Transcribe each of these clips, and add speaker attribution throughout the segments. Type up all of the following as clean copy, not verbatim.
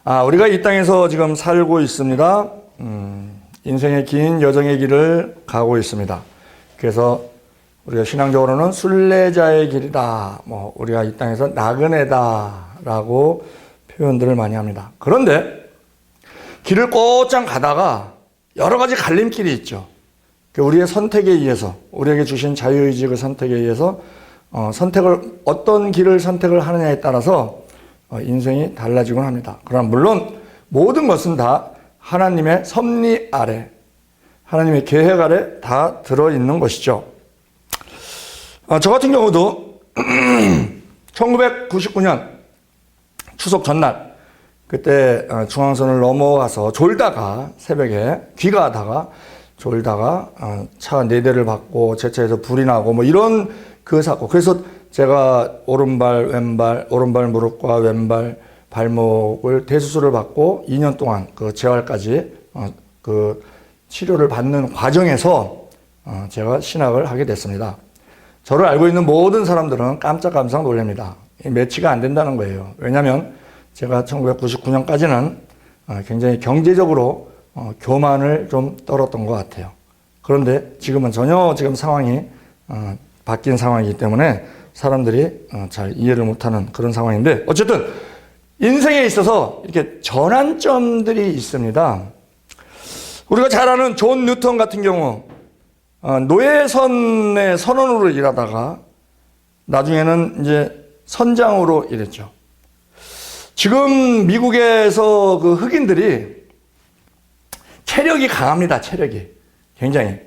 Speaker 1: 우리가 이 땅에서 지금 살고 있습니다. 인생의 긴 여정의 길을 가고 있습니다. 그래서 우리가 신앙적으로는 순례자의 길이다. 우리가 이 땅에서 나그네다라고 표현들을 많이 합니다. 그런데 길을 곧장 가다가 여러 가지 갈림길이 있죠. 우리의 선택에 의해서, 우리에게 주신 자유의지 선택에 의해서 어떤 길을 선택을 하느냐에 따라서 인생이 달라지곤 합니다. 그러나 물론 모든 것은 다 하나님의 섭리 아래, 하나님의 계획 아래 다 들어있는 것이죠. 저 같은 경우도 1999년 추석 전날, 그때 중앙선을 넘어가서 졸다가 새벽에 귀가하다가 졸다가 차 4대를 받고 제 차에서 불이 나고 이런 그 사고. 그래서 제가 오른발 무릎과 왼발 발목을 대수술을 받고 2년 동안 그 재활까지 그 치료를 받는 과정에서 제가 신학을 하게 됐습니다. 저를 알고 있는 모든 사람들은 깜짝 놀랍니다. 매치가 안 된다는 거예요. 왜냐하면 제가 1999년까지는 굉장히 경제적으로 교만을 좀 떨었던 것 같아요. 그런데 지금은 전혀 상황이 바뀐 상황이기 때문에 사람들이 잘 이해를 못하는 그런 상황인데, 어쨌든 인생에 있어서 이렇게 전환점들이 있습니다. 우리가 잘 아는 존 뉴턴 같은 경우 노예선의 선원으로 일하다가 나중에는 이제 선장으로 일했죠. 지금 미국에서 그 흑인들이 체력이 강합니다. 체력이 굉장히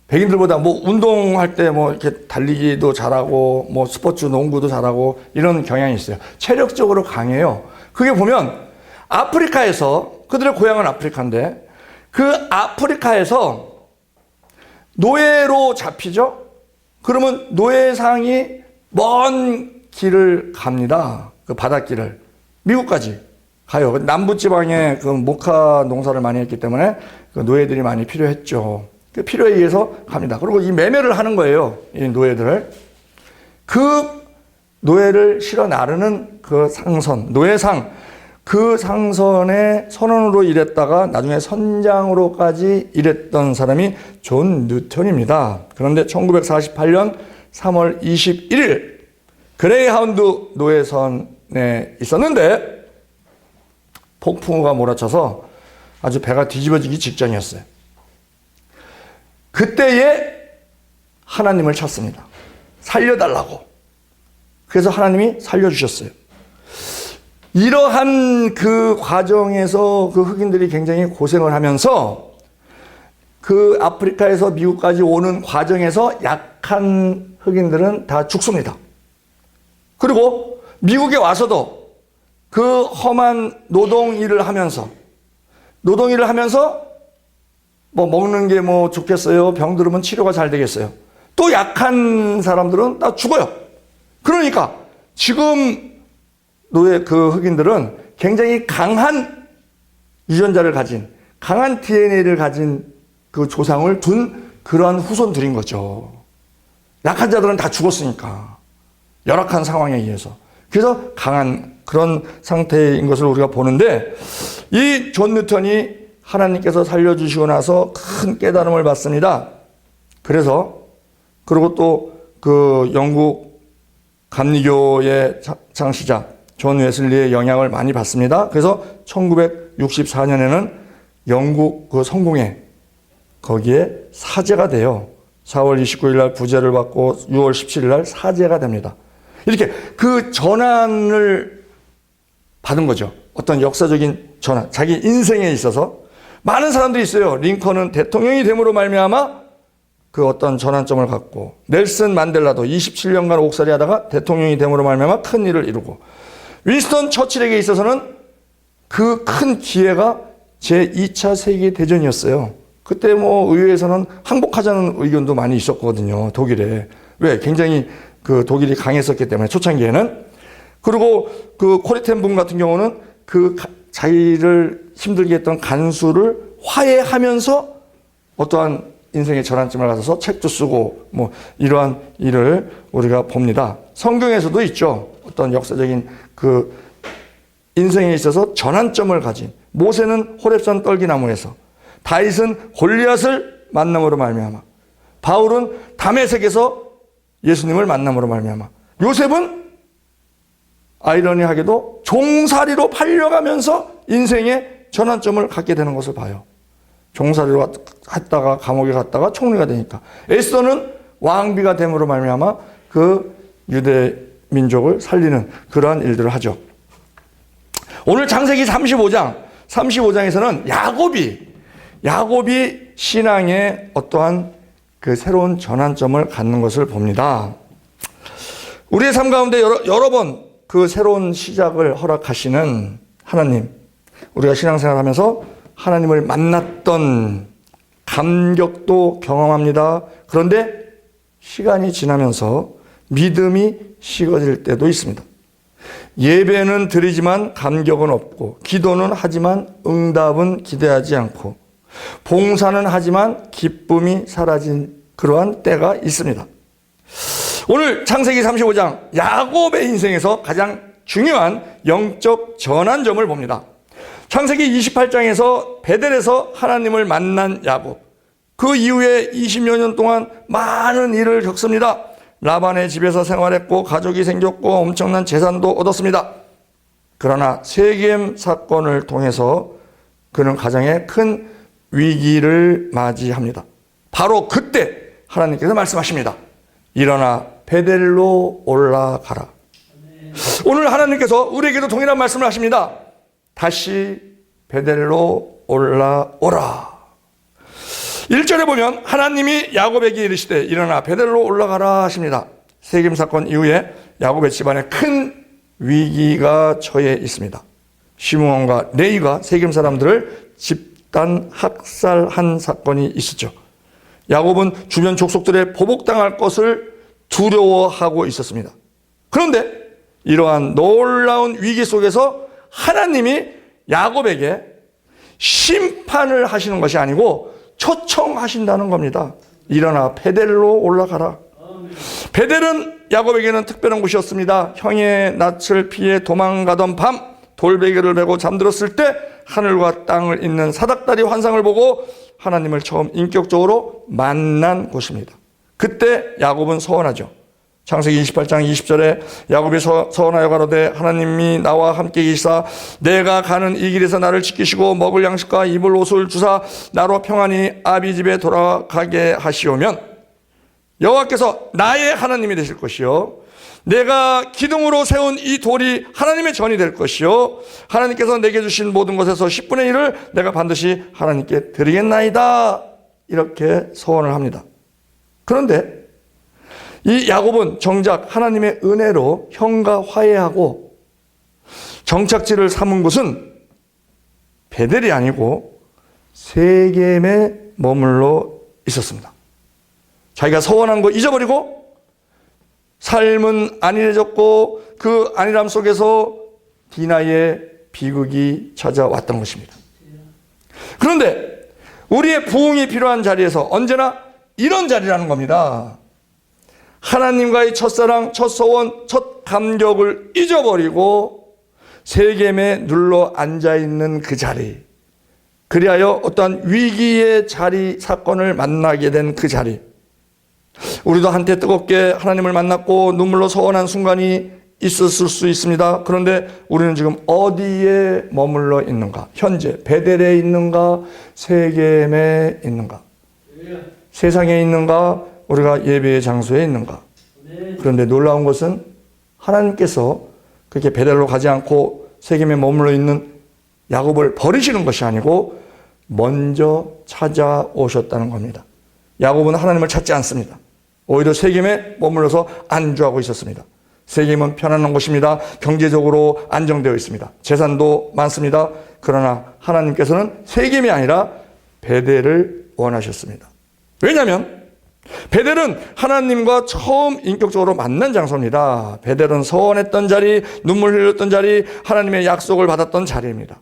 Speaker 1: 백인들보다 운동할 때 이렇게 달리기도 잘하고 스포츠 농구도 잘하고 이런 경향이 있어요. 체력적으로 강해요. 그게 보면 아프리카에서, 그들의 고향은 아프리카인데 그 아프리카에서 노예로 잡히죠. 그러면 노예상이 먼 길을 갑니다. 그 바닷길을 미국까지 가요. 남부지방에 그 모카 농사를 많이 했기 때문에 그 노예들이 많이 필요했죠. 그 필요에 의해서 갑니다. 그리고 이 매매를 하는 거예요. 이 노예들을. 그 노예를 실어 나르는 그 상선, 노예상, 그 상선의 선원으로 일했다가 나중에 선장으로까지 일했던 사람이 존 뉴턴입니다. 그런데 1948년 3월 21일 그레이하운드 노예선에 있었는데 폭풍우가 몰아쳐서 아주 배가 뒤집어지기 직전이었어요. 그때에 하나님을 찾습니다. 살려달라고. 그래서 하나님이 살려주셨어요. 이러한 그 과정에서 그 흑인들이 굉장히 고생을 하면서 그 아프리카에서 미국까지 오는 과정에서 약한 흑인들은 다 죽습니다. 그리고 미국에 와서도 그 험한 노동 일을 하면서 먹는 게 좋겠어요? 병들으면 치료가 잘 되겠어요? 또 약한 사람들은 다 죽어요. 그러니까 지금 그 흑인들은 굉장히 강한 유전자를 가진, 강한 DNA를 가진 그 조상을 둔 그러한 후손들인 거죠. 약한 자들은 다 죽었으니까. 열악한 상황에 의해서. 그래서 강한 그런 상태인 것을 우리가 보는데, 이 존 뉴턴이 하나님께서 살려주시고 나서 큰 깨달음을 받습니다. 그리고 또 그 영국 감리교의 창시자 존 웨슬리의 영향을 많이 받습니다. 그래서 1964년에는 영국 그 성공회 거기에 사제가 돼요. 4월 29일 날 부제를 받고 6월 17일 날 사제가 됩니다. 이렇게 그 전환을 받은 거죠. 어떤 역사적인 전환, 자기 인생에 있어서 많은 사람들이 있어요. 링컨은 대통령이 됨으로 말미암아 그 어떤 전환점을 갖고, 넬슨 만델라도 27년간 옥살이 하다가 대통령이 됨으로 말미암아 큰 일을 이루고, 윈스턴 처칠에게 있어서는 그 큰 기회가 제2차 세계대전이었어요. 그때 의회에서는 항복하자는 의견도 많이 있었거든요. 독일에. 왜? 굉장히 그 독일이 강했었기 때문에 초창기에는. 그리고 그 코리텐분 같은 경우는 그 자기를 힘들게 했던 간수를 화해하면서 어떠한 인생의 전환점을 가져서 책도 쓰고 이러한 일을 우리가 봅니다. 성경에서도 있죠. 어떤 역사적인 그 인생에 있어서 전환점을 가진, 모세는 호렙산 떨기나무에서, 다윗은 골리앗을 만남으로 말미암아, 바울은 다메섹에서 예수님을 만남으로 말미암아, 요셉은 아이러니하게도 종살이로 팔려가면서 인생의 전환점을 갖게 되는 것을 봐요. 종살이로 했다가 감옥에 갔다가 총리가 되니까, 에스더는 왕비가 됨으로 말미암아 그 유대 민족을 살리는 그러한 일들을 하죠. 오늘 창세기 35장에서는 야곱이 신앙의 어떠한 그 새로운 전환점을 갖는 것을 봅니다. 우리의 삶 가운데 여러 번 그 새로운 시작을 허락하시는 하나님, 우리가 신앙생활하면서 하나님을 만났던 감격도 경험합니다. 그런데 시간이 지나면서 믿음이 식어질 때도 있습니다. 예배는 드리지만 감격은 없고, 기도는 하지만 응답은 기대하지 않고, 봉사는 하지만 기쁨이 사라진 그러한 때가 있습니다. 오늘 창세기 35장 야곱의 인생에서 가장 중요한 영적 전환점을 봅니다. 창세기 28장에서 베델에서 하나님을 만난 야곱, 그 이후에 20여 년 동안 많은 일을 겪습니다. 라반의 집에서 생활했고 가족이 생겼고 엄청난 재산도 얻었습니다. 그러나 세겜 사건을 통해서 그는 가장의 큰 위기를 맞이합니다. 바로 그때 하나님께서 말씀하십니다. 일어나 베델로 올라가라. 오늘 하나님께서 우리에게도 동일한 말씀을 하십니다. 다시 베델로 올라오라. 1절에 보면 하나님이 야곱에게 이르시되 일어나 베델로 올라가라 하십니다. 세겜 사건 이후에 야곱의 집안에 큰 위기가 처해 있습니다. 시므온과 레위가 세겜 사람들을 집단 학살한 사건이 있었죠. 야곱은 주변 족속들의 보복당할 것을 두려워하고 있었습니다. 그런데 이러한 놀라운 위기 속에서 하나님이 야곱에게 심판을 하시는 것이 아니고 초청하신다는 겁니다. 일어나 베델로 올라가라. 베델은 야곱에게는 특별한 곳이었습니다. 형의 낯을 피해 도망가던 밤 돌베개를 메고 잠들었을 때 하늘과 땅을 잇는 사닥다리 환상을 보고 하나님을 처음 인격적으로 만난 곳입니다. 그때 야곱은 서원하죠. 창세기 28장 20절에 야곱이 서원하여 가로되 하나님이 나와 함께 계시사 내가 가는 이 길에서 나를 지키시고 먹을 양식과 입을 옷을 주사 나로 평안히 아비 집에 돌아가게 하시오면 여호와께서 나의 하나님이 되실 것이요 내가 기둥으로 세운 이 돌이 하나님의 전이 될 것이요 하나님께서 내게 주신 모든 것에서 10분의 1을 내가 반드시 하나님께 드리겠나이다. 이렇게 서원을 합니다. 그런데 이 야곱은 정작 하나님의 은혜로 형과 화해하고 정착지를 삼은 곳은 베델이 아니고 세겜에 머물러 있었습니다. 자기가 서원한 거 잊어버리고 삶은 안일해졌고 그 안일함 속에서 디나의 비극이 찾아왔던 것입니다. 그런데 우리의 부흥이 필요한 자리에서 언제나 이런 자리라는 겁니다. 하나님과의 첫사랑, 첫 소원, 첫 감격을 잊어버리고 세겜에 눌러 앉아있는 그 자리, 그리하여 어떠한 위기의 자리, 사건을 만나게 된 그 자리, 우리도 한때 뜨겁게 하나님을 만났고 눈물로 서원한 순간이 있었을 수 있습니다. 그런데 우리는 지금 어디에 머물러 있는가? 현재 베델에 있는가? 세겜에 있는가? 세상에 있는가? 우리가 예배의 장소에 있는가? 그런데 놀라운 것은 하나님께서 그렇게 베델로 가지 않고 세겜에 머물러 있는 야곱을 버리시는 것이 아니고 먼저 찾아오셨다는 겁니다. 야곱은 하나님을 찾지 않습니다. 오히려 세겜에 머물러서 안주하고 있었습니다. 세겜은 편안한 곳입니다. 경제적으로 안정되어 있습니다. 재산도 많습니다. 그러나 하나님께서는 세겜이 아니라 베델을 원하셨습니다. 왜냐하면 베델은 하나님과 처음 인격적으로 만난 장소입니다. 베델은 서원했던 자리, 눈물 흘렸던 자리, 하나님의 약속을 받았던 자리입니다.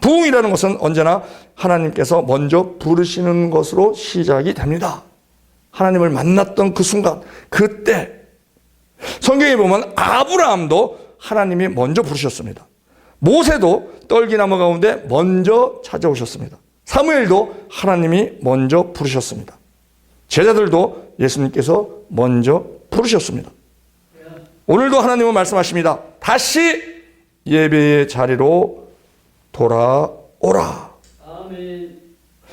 Speaker 1: 부흥이라는 것은 언제나 하나님께서 먼저 부르시는 것으로 시작이 됩니다. 하나님을 만났던 그 순간, 그때 성경에 보면 아브라함도 하나님이 먼저 부르셨습니다. 모세도 떨기나무 가운데 먼저 찾아오셨습니다. 사무엘도 하나님이 먼저 부르셨습니다. 제자들도 예수님께서 먼저 부르셨습니다. 오늘도 하나님은 말씀하십니다. 다시 예배의 자리로 돌아오라.
Speaker 2: 아멘.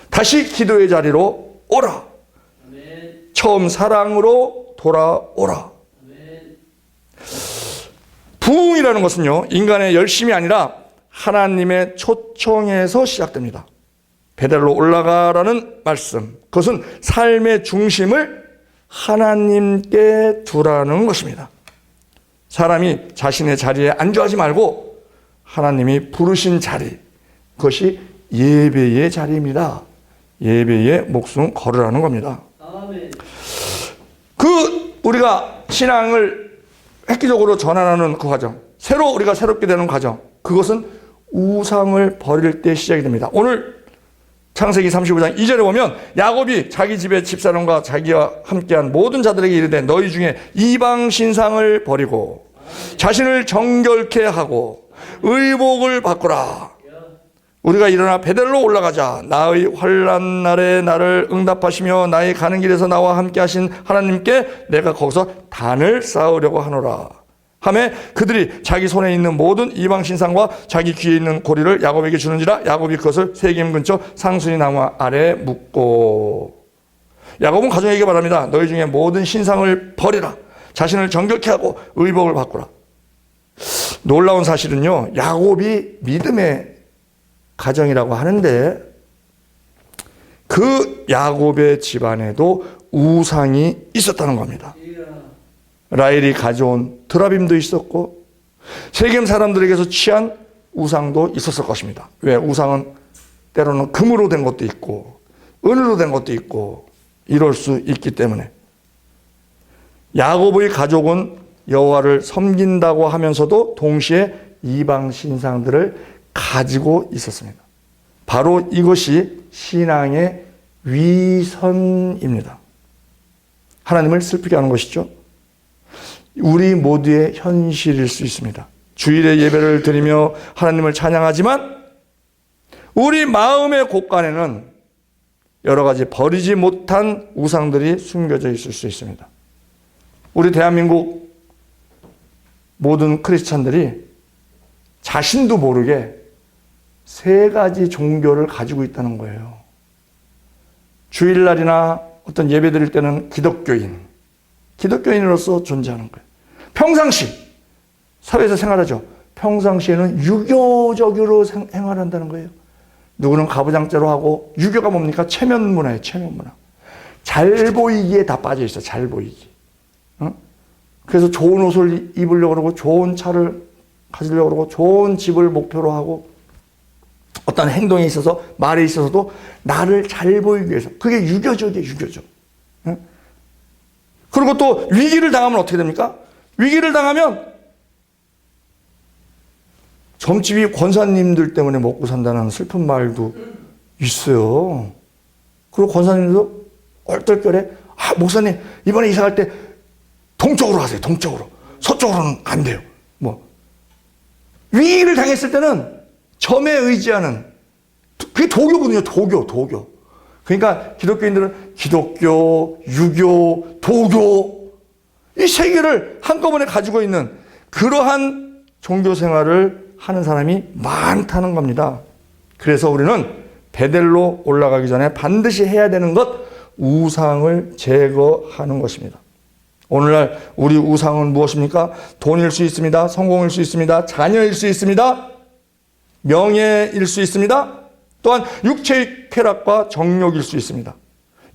Speaker 1: 다시 기도의 자리로 오라.
Speaker 2: 아멘.
Speaker 1: 처음 사랑으로 돌아오라.
Speaker 2: 아멘.
Speaker 1: 부흥이라는 것은요, 인간의 열심이 아니라 하나님의 초청에서 시작됩니다. 베델로 올라가라는 말씀, 그것은 삶의 중심을 하나님께 두라는 것입니다. 사람이 자신의 자리에 안주하지 말고 하나님이 부르신 자리, 그것이 예배의 자리입니다. 예배의 목숨 걸으라는 겁니다.
Speaker 2: 아멘.
Speaker 1: 우리가 신앙을 획기적으로 전환하는 그 과정, 우리가 새롭게 되는 과정, 그것은 우상을 버릴 때 시작이 됩니다. 오늘 창세기 35장 2절에 보면 야곱이 자기 집의 집사람과 자기와 함께한 모든 자들에게 이르되 너희 중에 이방 신상을 버리고 자신을 정결케 하고 의복을 바꾸라. 우리가 일어나 베델로 올라가자. 나의 환난 날에 나를 응답하시며 나의 가는 길에서 나와 함께 하신 하나님께 내가 거기서 단을 쌓으려고 하노라 하매 그들이 자기 손에 있는 모든 이방 신상과 자기 귀에 있는 고리를 야곱에게 주는지라. 야곱이 그것을 세겜 근처 상수리 나무 아래에 묻고. 야곱은 가족에게 말합니다. 너희 중에 모든 신상을 버리라. 자신을 정결케 하고 의복을 바꾸라. 놀라운 사실은요, 야곱이 믿음의 가정이라고 하는데 그 야곱의 집안에도 우상이 있었다는 겁니다. 라헬이 가져온 드라빔도 있었고 세겜 사람들에게서 취한 우상도 있었을 것입니다. 왜? 우상은 때로는 금으로 된 것도 있고 은으로 된 것도 있고 이럴 수 있기 때문에 야곱의 가족은 여호와를 섬긴다고 하면서도 동시에 이방 신상들을 가지고 있었습니다. 바로 이것이 신앙의 위선입니다. 하나님을 슬프게 하는 것이죠. 우리 모두의 현실일 수 있습니다. 주일에 예배를 드리며 하나님을 찬양하지만 우리 마음의 곳간에는 여러 가지 버리지 못한 우상들이 숨겨져 있을 수 있습니다. 우리 대한민국 모든 크리스찬들이 자신도 모르게 3가지 종교를 가지고 있다는 거예요. 주일날이나 어떤 예배 드릴 때는 기독교인으로서 존재하는 거예요. 평상시 사회에서 생활하죠. 평상시에는 유교적으로 생활한다는 거예요. 누구는 가부장제로 하고, 유교가 뭡니까? 체면 문화예요. 체면 문화. 잘 보이기에 다 빠져 있어. 잘 보이기. 그래서 좋은 옷을 입으려고 그러고 좋은 차를 가지려고 그러고 좋은 집을 목표로 하고 어떤 행동에 있어서 말에 있어서도 나를 잘 보이기 위해서. 그게 유교적이에요. 유교적. 그리고 또 위기를 당하면 어떻게 됩니까? 위기를 당하면 점집이 권사님들 때문에 먹고 산다는 슬픈 말도 있어요. 그리고 권사님도 얼떨결에 목사님 이번에 이사 갈 때 동쪽으로 하세요. 동쪽으로. 서쪽으로는 안 돼요. 위기를 당했을 때는 점에 의지하는, 그게 도교거든요. 도교. 그러니까 기독교인들은 기독교, 유교, 도교, 이 3개를 한꺼번에 가지고 있는 그러한 종교 생활을 하는 사람이 많다는 겁니다. 그래서 우리는 베델로 올라가기 전에 반드시 해야 되는 것, 우상을 제거하는 것입니다. 오늘날 우리 우상은 무엇입니까? 돈일 수 있습니다. 성공일 수 있습니다. 자녀일 수 있습니다. 명예일 수 있습니다. 또한 육체의 쾌락과 정욕일 수 있습니다.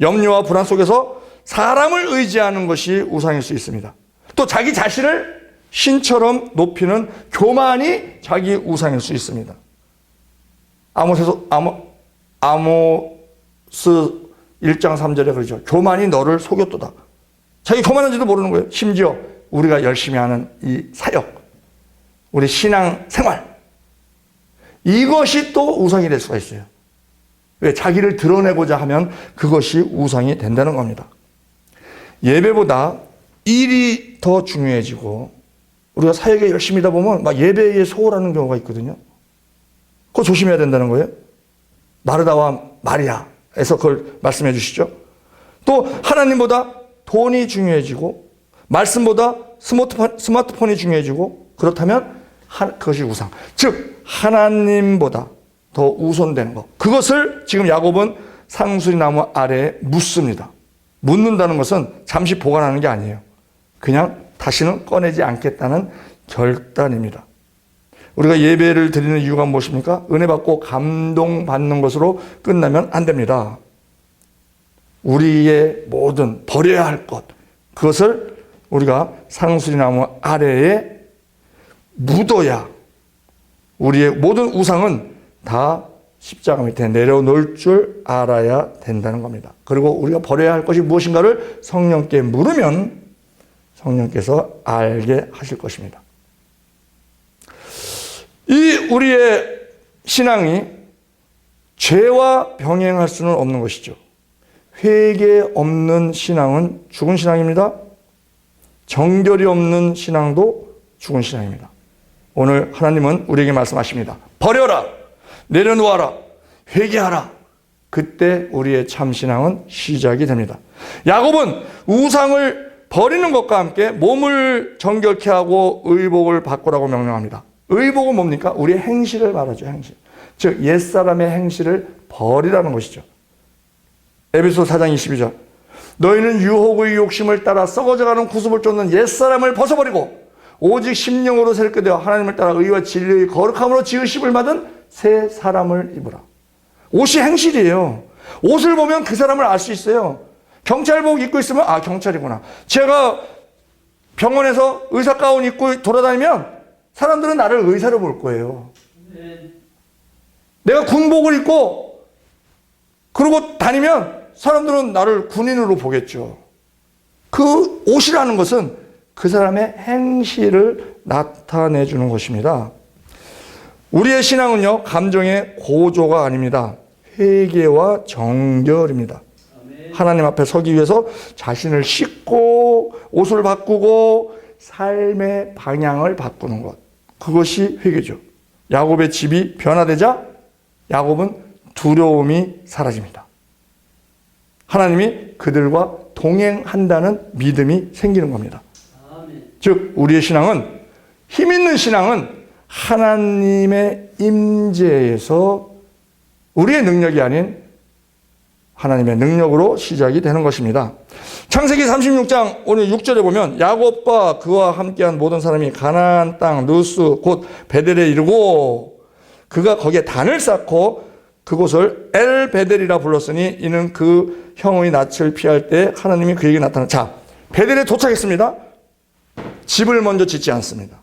Speaker 1: 염려와 불안 속에서 사람을 의지하는 것이 우상일 수 있습니다. 또 자기 자신을 신처럼 높이는 교만이 자기 우상일 수 있습니다. 아모스 1장 3절에 그러죠. 교만이 너를 속였도다. 자기 교만한지도 모르는 거예요. 심지어 우리가 열심히 하는 이 사역, 우리 신앙 생활, 이것이 또 우상이 될 수가 있어요. 왜? 자기를 드러내고자 하면 그것이 우상이 된다는 겁니다. 예배보다 일이 더 중요해지고 우리가 사역에 열심히 하다 보면 막 예배에 소홀하는 경우가 있거든요. 그거 조심해야 된다는 거예요. 마르다와 마리아에서 그걸 말씀해 주시죠. 또 하나님보다 돈이 중요해지고 말씀보다 스마트폰이 중요해지고 그렇다면 그것이 우상. 즉 하나님보다 더 우선되는 것. 그것을 지금 야곱은 상수리 나무 아래에 묻습니다. 묻는다는 것은 잠시 보관하는 게 아니에요. 그냥 다시는 꺼내지 않겠다는 결단입니다. 우리가 예배를 드리는 이유가 무엇입니까? 은혜 받고 감동받는 것으로 끝나면 안 됩니다. 우리의 모든 버려야 할 것, 그것을 우리가 상수리 나무 아래에 묻어야 우리의 모든 우상은 다 십자가 밑에 내려놓을 줄 알아야 된다는 겁니다. 그리고 우리가 버려야 할 것이 무엇인가를 성령께 물으면 성령께서 알게 하실 것입니다. 이 우리의 신앙이 죄와 병행할 수는 없는 것이죠. 회개 없는 신앙은 죽은 신앙입니다. 정결이 없는 신앙도 죽은 신앙입니다. 오늘 하나님은 우리에게 말씀하십니다. 버려라, 내려놓아라, 회개하라. 그때 우리의 참 신앙은 시작이 됩니다. 야곱은 우상을 버리는 것과 함께 몸을 정결케 하고 의복을 바꾸라고 명령합니다. 의복은 뭡니까? 우리의 행실을 말하죠. 행실. 즉 옛사람의 행실을 버리라는 것이죠. 에베소 4장 22절. 너희는 유혹의 욕심을 따라 썩어져가는 구습을 쫓는 옛사람을 벗어버리고 오직 심령으로 새롭게 되어 하나님을 따라 의와 진리의 거룩함으로 지으심을 받은 새 사람을 입으라. 옷이 행실이에요. 옷을 보면 그 사람을 알 수 있어요. 경찰복 입고 있으면 아, 경찰이구나. 제가 병원에서 의사 가운 입고 돌아다니면 사람들은 나를 의사로 볼 거예요. 내가 군복을 입고 그러고 다니면 사람들은 나를 군인으로 보겠죠. 그 옷이라는 것은 그 사람의 행실을 나타내 주는 것입니다. 우리의 신앙은요, 감정의 고조가 아닙니다. 회개와 정결입니다. 하나님 앞에 서기 위해서 자신을 씻고 옷을 바꾸고 삶의 방향을 바꾸는 것. 그것이 회개죠. 야곱의 집이 변화되자 야곱은 두려움이 사라집니다. 하나님이 그들과 동행한다는 믿음이 생기는 겁니다. 즉 우리의 신앙은, 힘 있는 신앙은 하나님의 임재에서 우리의 능력이 아닌 하나님의 능력으로 시작이 되는 것입니다. 창세기 36장 오늘 6절에 보면 야곱과 그와 함께한 모든 사람이 가나안 땅 루스 곧 베델에 이르고 그가 거기에 단을 쌓고 그곳을 엘 베델이라 불렀으니 이는 그 형의 낯을 피할 때 하나님이 그에게 나타나. 자, 베델에 도착했습니다. 집을 먼저 짓지 않습니다.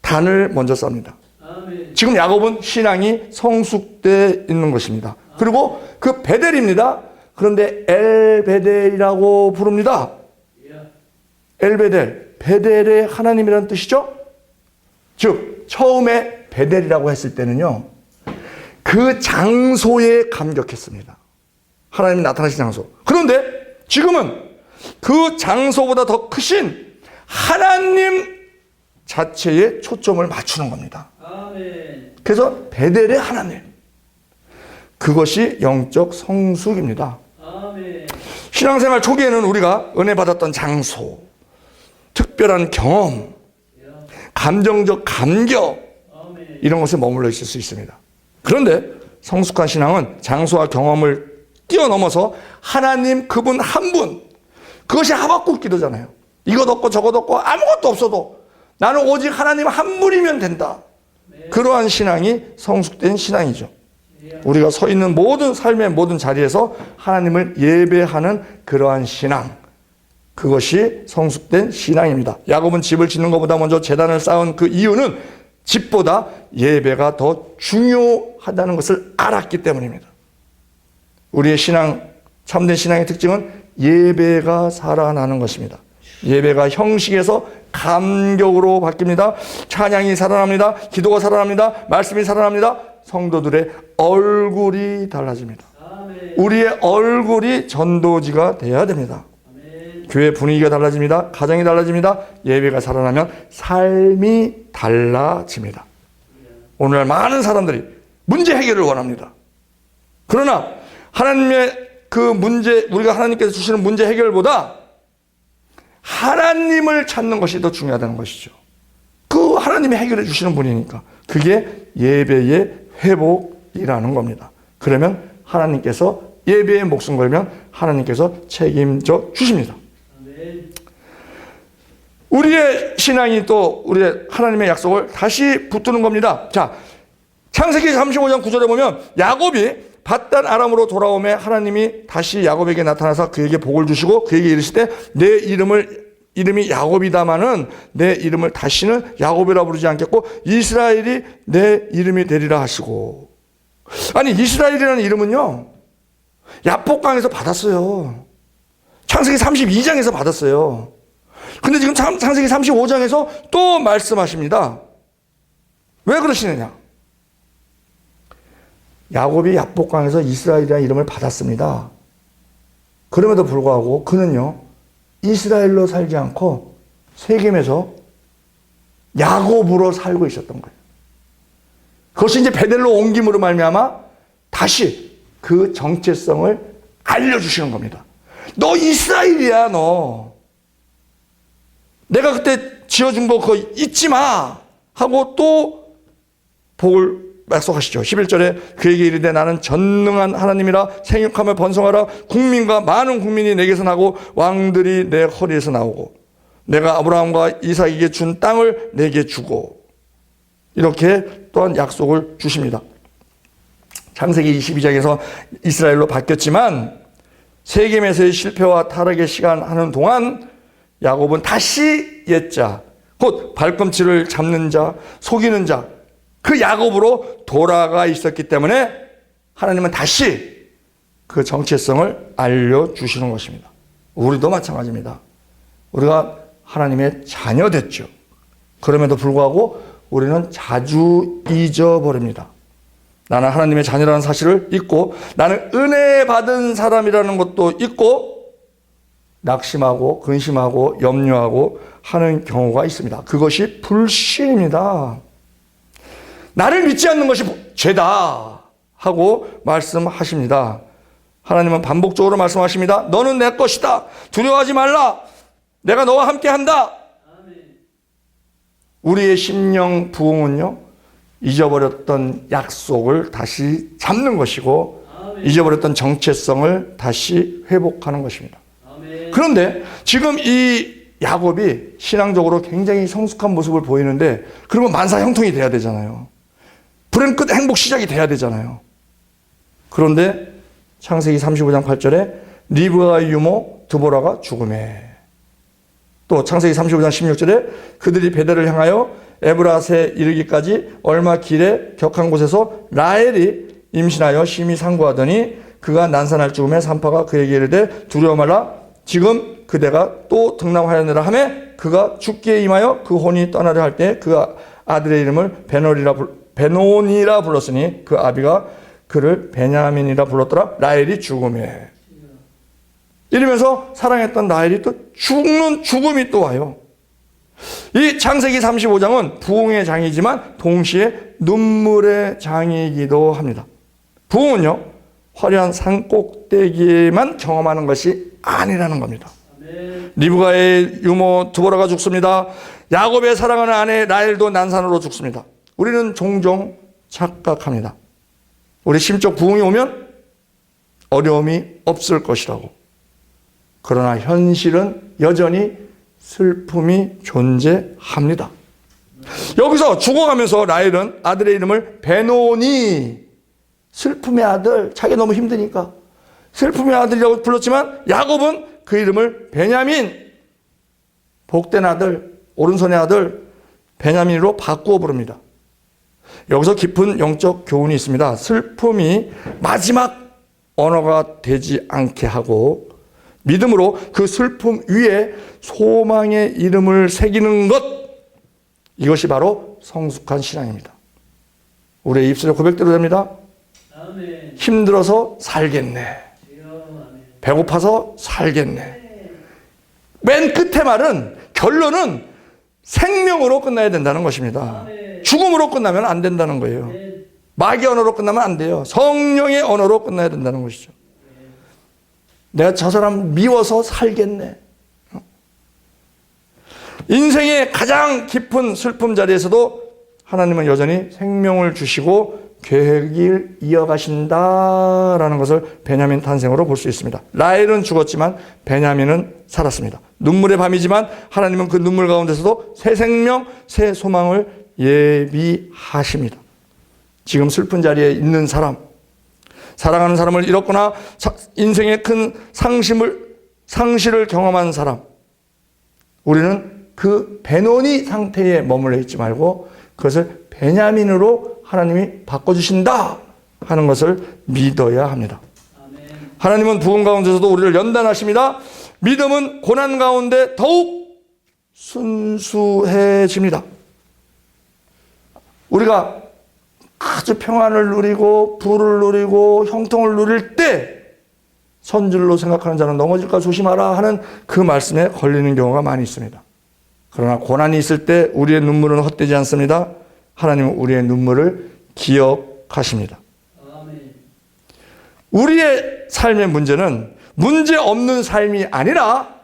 Speaker 1: 단을 먼저 쌉니다. 지금 야곱은 신앙이 성숙되어 있는 것입니다. 그리고 그 베델입니다. 그런데 엘 베델이라고 부릅니다. 엘 베델, 베델의 하나님이라는 뜻이죠. 즉 처음에 베델이라고 했을 때는요, 그 장소에 감격했습니다. 하나님이 나타나신 장소. 그런데 지금은 그 장소보다 더 크신 하나님 자체에 초점을 맞추는 겁니다. 그래서 베델의 하나님, 그것이 영적 성숙입니다. 신앙생활 초기에는 우리가 은혜 받았던 장소, 특별한 경험, 감정적 감격, 이런 것에 머물러 있을 수 있습니다. 그런데 성숙한 신앙은 장소와 경험을 뛰어넘어서 하나님 그분 한 분, 그것이 하박국 기도잖아요. 이것 없고 저것 없고 아무것도 없어도 나는 오직 하나님 한 분이면 된다. 그러한 신앙이 성숙된 신앙이죠. 우리가 서 있는 모든 삶의 모든 자리에서 하나님을 예배하는 그러한 신앙, 그것이 성숙된 신앙입니다. 야곱은 집을 짓는 것보다 먼저 제단을 쌓은 그 이유는 집보다 예배가 더 중요하다는 것을 알았기 때문입니다. 우리의 신앙, 참된 신앙의 특징은 예배가 살아나는 것입니다. 예배가 형식에서 감격으로 바뀝니다. 찬양이 살아납니다. 기도가 살아납니다. 말씀이 살아납니다. 성도들의 얼굴이 달라집니다. 우리의 얼굴이 전도지가 되어야 됩니다. 교회 분위기가 달라집니다. 가정이 달라집니다. 예배가 살아나면 삶이 달라집니다. 오늘날 많은 사람들이 문제 해결을 원합니다. 그러나 하나님의 그 문제, 우리가 하나님께서 주시는 문제 해결보다 하나님을 찾는 것이 더 중요하다는 것이죠. 그 하나님이 해결해 주시는 분이니까. 그게 예배의 회복이라는 겁니다. 그러면 하나님께서 예배에 목숨 걸면 하나님께서 책임져 주십니다.
Speaker 2: 아멘.
Speaker 1: 우리의 신앙이 또 우리의 하나님의 약속을 다시 붙드는 겁니다. 자, 창세기 35장 9절에 보면 야곱이 밧단 아람으로 돌아오매 하나님이 다시 야곱에게 나타나서 그에게 복을 주시고 그에게 이르시되 내 이름이 야곱이다마는 내 이름을 다시는 야곱이라 부르지 않겠고 이스라엘이 내 이름이 되리라 하시고. 아니, 이스라엘이라는 이름은요 야복강에서 받았어요. 창세기 32장에서 받았어요. 근데 지금 창세기 35장에서 또 말씀하십니다. 왜 그러시느냐? 야곱이 야복강에서 이스라엘이라는 이름을 받았습니다. 그럼에도 불구하고 그는요 이스라엘로 살지 않고 세겜에서 야곱으로 살고 있었던 거예요. 그것이 이제 베델로 옮김으로 말미암아 다시 그 정체성을 알려주시는 겁니다. 너 이스라엘이야, 너. 내가 그때 지어준 거 그거 잊지 마 하고 또 복을 약속하시죠. 11절에 그에게 이르되 나는 전능한 하나님이라 생육하며 번성하라. 국민과 많은 국민이 내게서 나고 왕들이 내 허리에서 나오고 내가 아브라함과 이삭에게 준 땅을 내게 주고. 이렇게 또한 약속을 주십니다. 창세기 22장에서 이스라엘로 바뀌었지만 세겜에서의 실패와 타락의 시간 하는 동안 야곱은 다시 옛자, 곧 발꿈치를 잡는 자, 속이는 자, 그 야곱으로 돌아가 있었기 때문에 하나님은 다시 그 정체성을 알려주시는 것입니다. 우리도 마찬가지입니다. 우리가 하나님의 자녀 됐죠. 그럼에도 불구하고 우리는 자주 잊어버립니다. 나는 하나님의 자녀라는 사실을 잊고 나는 은혜 받은 사람이라는 것도 잊고 낙심하고 근심하고 염려하고 하는 경우가 있습니다. 그것이 불신입니다. 나를 믿지 않는 것이 죄다 하고 말씀하십니다. 하나님은 반복적으로 말씀하십니다. 너는 내 것이다. 두려워하지 말라. 내가 너와 함께 한다. 우리의 심령 부흥은요, 잊어버렸던 약속을 다시 잡는 것이고 잊어버렸던 정체성을 다시 회복하는 것입니다. 그런데 지금 이 야곱이 신앙적으로 굉장히 성숙한 모습을 보이는데 그러면 만사 형통이 돼야 되잖아요. 불행 끝 행복 시작이 돼야 되잖아요. 그런데 창세기 35장 8절에 리브가의 유모 드보라가 죽음에, 또 창세기 35장 16절에 그들이 베델을 향하여 에브라스에 이르기까지 얼마 길에 격한 곳에서 라헬이 임신하여 심히 상고하더니 그가 난산할 즈음에 산파가 그에게 이르되 두려워 말라. 지금 그대가 또 등남하였느라 하매 그가 죽기에 임하여 그 혼이 떠나려 할 때 그 아들의 이름을 베논이라 불렀으니 그 아비가 그를 베냐민이라 불렀더라. 라헬이 죽음에. 이러면서 사랑했던 라헬이 또 죽음이 또 와요. 이 창세기 35장은 부흥의 장이지만 동시에 눈물의 장이기도 합니다. 부흥은요, 화려한 산 꼭대기에만 경험하는 것이 아니라는 겁니다. 리브가의 유모 드보라가 죽습니다. 야곱의 사랑하는 아내 라헬도 난산으로 죽습니다. 우리는 종종 착각합니다. 우리 심적 부흥이 오면 어려움이 없을 것이라고. 그러나 현실은 여전히 슬픔이 존재합니다. 여기서 죽어가면서 라헬은 아들의 이름을 베논이, 슬픔의 아들, 자기가 너무 힘드니까 슬픔의 아들이라고 불렀지만 야곱은 그 이름을 베냐민, 복된 아들, 오른손의 아들 베냐민으로 바꾸어 부릅니다. 여기서 깊은 영적 교훈이 있습니다. 슬픔이 마지막 언어가 되지 않게 하고 믿음으로 그 슬픔 위에 소망의 이름을 새기는 것, 이것이 바로 성숙한 신앙입니다. 우리의 입술의 고백대로 됩니다.
Speaker 2: 아멘.
Speaker 1: 힘들어서 살겠네.
Speaker 2: 아멘.
Speaker 1: 배고파서 살겠네. 맨 끝에 말은, 결론은 생명으로 끝나야 된다는 것입니다.
Speaker 2: 아멘.
Speaker 1: 죽음으로 끝나면 안 된다는 거예요.
Speaker 2: 아멘.
Speaker 1: 마귀의 언어로 끝나면 안 돼요. 성령의 언어로 끝나야 된다는 것이죠. 내가 저 사람 미워서 살겠네. 인생의 가장 깊은 슬픔 자리에서도 하나님은 여전히 생명을 주시고 계획을 이어가신다라는 것을 베냐민 탄생으로 볼 수 있습니다. 라헬은 죽었지만 베냐민은 살았습니다. 눈물의 밤이지만 하나님은 그 눈물 가운데서도 새 생명, 새 소망을 예비하십니다. 지금 슬픈 자리에 있는 사람, 사랑하는 사람을 잃었거나 인생의 큰 상실을 경험한 사람, 우리는 그 베노니 상태에 머물러 있지 말고 그것을 베냐민으로 하나님이 바꿔주신다 하는 것을 믿어야 합니다.
Speaker 2: 아멘.
Speaker 1: 하나님은 부흥 가운데서도 우리를 연단하십니다. 믿음은 고난 가운데 더욱 순수해집니다. 우리가 아주 평안을 누리고 부를 누리고 형통을 누릴 때 선줄로 생각하는 자는 넘어질까 조심하라 하는 그 말씀에 걸리는 경우가 많이 있습니다. 그러나 고난이 있을 때 우리의 눈물은 헛되지 않습니다. 하나님은 우리의 눈물을 기억하십니다.
Speaker 2: 아멘.
Speaker 1: 우리의 삶의 문제는 문제 없는 삶이 아니라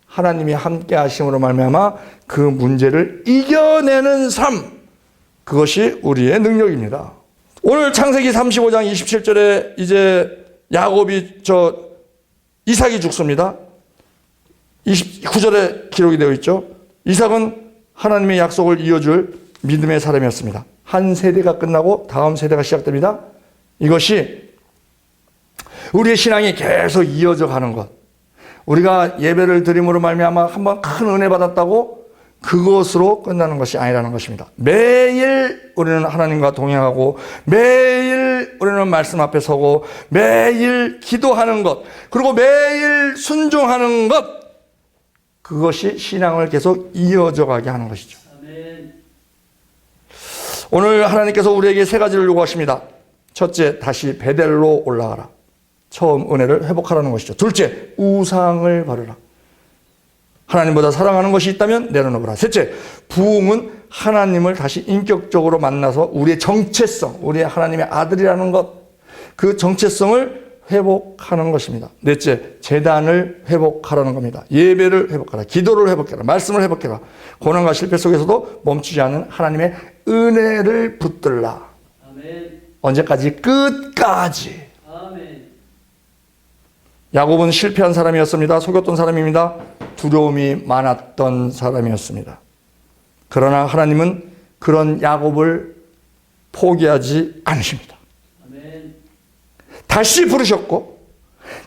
Speaker 1: 하나님이 함께 하심으로 말미암아 그 문제를 이겨내는 삶, 그것이 우리의 능력입니다. 오늘 창세기 35장 27절에 이제 야곱이 이삭이 죽습니다. 29절에 기록이 되어 있죠. 이삭은 하나님의 약속을 이어줄 믿음의 사람이었습니다. 한 세대가 끝나고 다음 세대가 시작됩니다. 이것이 우리의 신앙이 계속 이어져 가는 것. 우리가 예배를 드림으로 말미암아 한번 큰 은혜 받았다고 그것으로 끝나는 것이 아니라는 것입니다. 매일 우리는 하나님과 동행하고 매일 우리는 말씀 앞에 서고 매일 기도하는 것, 그리고 매일 순종하는 것, 그것이 신앙을 계속 이어져 가게 하는 것이죠.
Speaker 2: 아멘.
Speaker 1: 오늘 하나님께서 우리에게 세 가지를 요구하십니다. 첫째, 다시 베델로 올라가라. 처음 은혜를 회복하라는 것이죠. 둘째, 우상을 버려라. 하나님보다 사랑하는 것이 있다면 내려놓으라. 셋째, 부흥은 하나님을 다시 인격적으로 만나서 우리의 정체성, 우리의 하나님의 아들이라는 것, 그 정체성을 회복하는 것입니다. 넷째, 제단을 회복하라는 겁니다. 예배를 회복하라. 기도를 회복해라. 말씀을 회복해라. 고난과 실패 속에서도 멈추지 않는 하나님의 은혜를 붙들라.
Speaker 2: 아멘.
Speaker 1: 언제까지? 끝까지.
Speaker 2: 아멘.
Speaker 1: 야곱은 실패한 사람이었습니다. 속였던 사람입니다. 두려움이 많았던 사람이었습니다. 그러나 하나님은 그런 야곱을 포기하지 않으십니다.
Speaker 2: 아멘.
Speaker 1: 다시 부르셨고,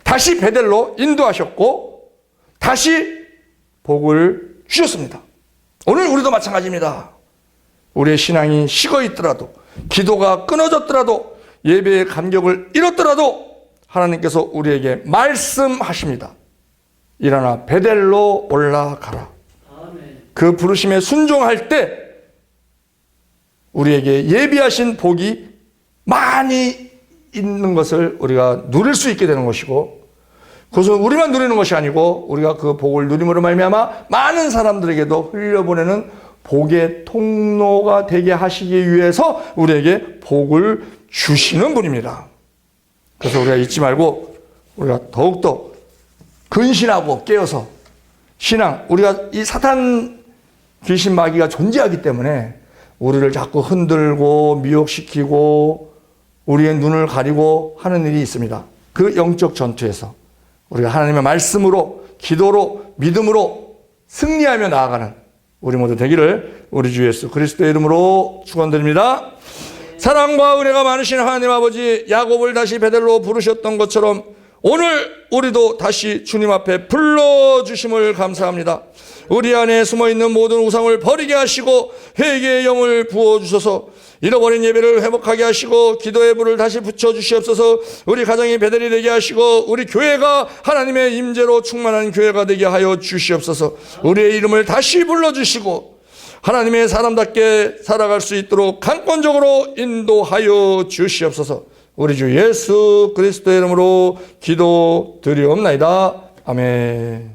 Speaker 1: 다시 베델로 인도하셨고, 다시 복을 주셨습니다. 오늘 우리도 마찬가지입니다. 우리의 신앙이 식어 있더라도, 기도가 끊어졌더라도, 예배의 감격을 잃었더라도 하나님께서 우리에게 말씀하십니다. 일어나 베델로 올라가라.
Speaker 2: 아멘.
Speaker 1: 그 부르심에 순종할 때 우리에게 예비하신 복이 많이 있는 것을 우리가 누릴 수 있게 되는 것이고, 그것은 우리만 누리는 것이 아니고 우리가 그 복을 누림으로 말미암아 많은 사람들에게도 흘려보내는 복의 통로가 되게 하시기 위해서 우리에게 복을 주시는 분입니다. 그래서 우리가 잊지 말고 우리가 더욱더 근신하고 깨어서 신앙, 우리가 이 사탄 귀신 마귀가 존재하기 때문에 우리를 자꾸 흔들고 미혹시키고 우리의 눈을 가리고 하는 일이 있습니다. 그 영적 전투에서 우리가 하나님의 말씀으로, 기도로, 믿음으로 승리하며 나아가는 우리 모두 되기를 우리 주 예수 그리스도의 이름으로 축원드립니다. 사랑과 은혜가 많으신 하나님 아버지, 야곱을 다시 베델로 부르셨던 것처럼 오늘 우리도 다시 주님 앞에 불러주심을 감사합니다. 우리 안에 숨어있는 모든 우상을 버리게 하시고 회개의 영을 부어주셔서 잃어버린 예배를 회복하게 하시고 기도의 불을 다시 붙여주시옵소서. 우리 가정이 베델이 되게 하시고 우리 교회가 하나님의 임재로 충만한 교회가 되게 하여 주시옵소서. 우리의 이름을 다시 불러주시고 하나님의 사람답게 살아갈 수 있도록 강권적으로 인도하여 주시옵소서. 우리 주 예수 그리스도의 이름으로 기도드리옵나이다. 아멘.